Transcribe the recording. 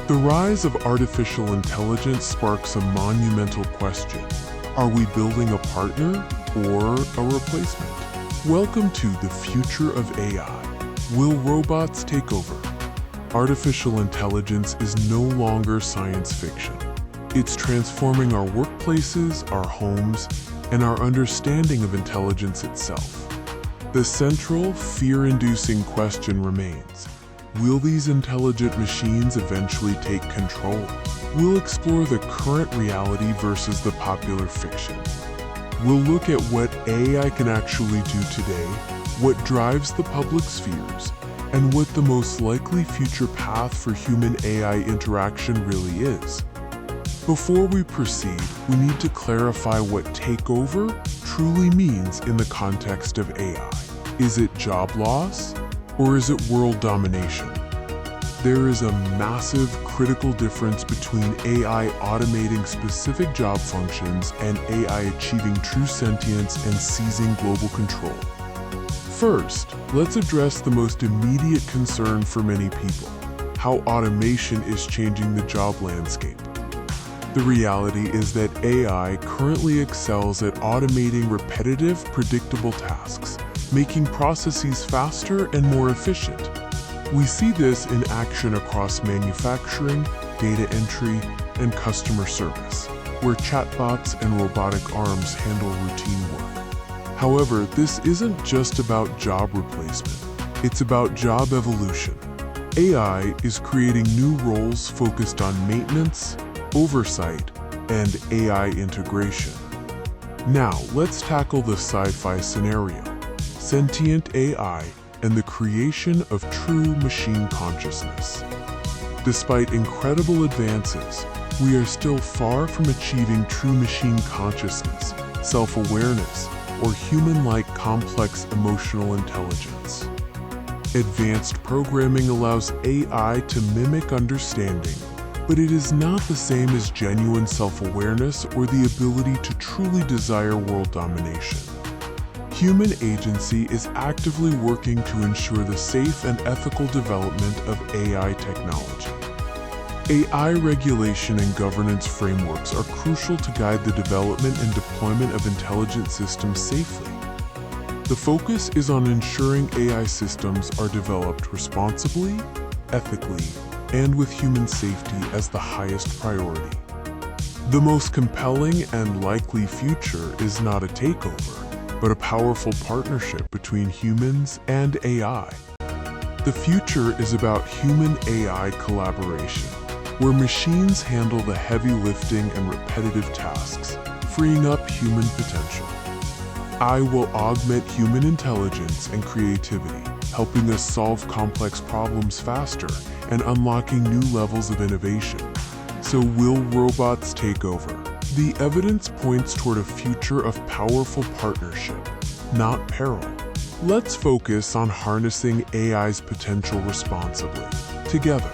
The rise of artificial intelligence sparks a monumental question. Are we building a partner or a replacement? Welcome to the future of AI. Will robots take over? Artificial intelligence is no longer science fiction. It's transforming our workplaces, our homes, and our understanding of intelligence itself. The central, fear-inducing question remains: will these intelligent machines eventually take control? We'll explore the current reality versus the popular fiction. We'll look at what AI can actually do today, what drives the public's fears, and what the most likely future path for human-AI interaction really is. Before we proceed, we need to clarify what takeover truly means in the context of AI. Is it job loss? Or is it world domination? There is a massive critical difference between AI automating specific job functions and AI achieving true sentience and seizing global control. First, let's address the most immediate concern for many people: how automation is changing the job landscape. The reality is that AI currently excels at automating repetitive, predictable tasks, making processes faster and more efficient. We see this in action across manufacturing, data entry, and customer service, where chatbots and robotic arms handle routine work. However, this isn't just about job replacement. It's about job evolution. AI is creating new roles focused on maintenance, oversight, and AI integration. Now, let's tackle the sci-fi scenario: sentient AI and the creation of true machine consciousness. Despite incredible advances, we are still far from achieving true machine consciousness, self-awareness, or human-like complex emotional intelligence. Advanced programming allows AI to mimic understanding, but it is not the same as genuine self-awareness or the ability to truly desire world domination. Human agency is actively working to ensure the safe and ethical development of AI technology. AI regulation and governance frameworks are crucial to guide the development and deployment of intelligent systems safely. The focus is on ensuring AI systems are developed responsibly, ethically, and with human safety as the highest priority. The most compelling and likely future is not a takeover, but a powerful partnership between humans and AI. The future is about human-AI collaboration, where machines handle the heavy lifting and repetitive tasks, freeing up human potential. AI will augment human intelligence and creativity, helping us solve complex problems faster and unlocking new levels of innovation. So will robots take over? The evidence points toward a future of powerful partnership, not peril. Let's focus on harnessing AI's potential responsibly. Together,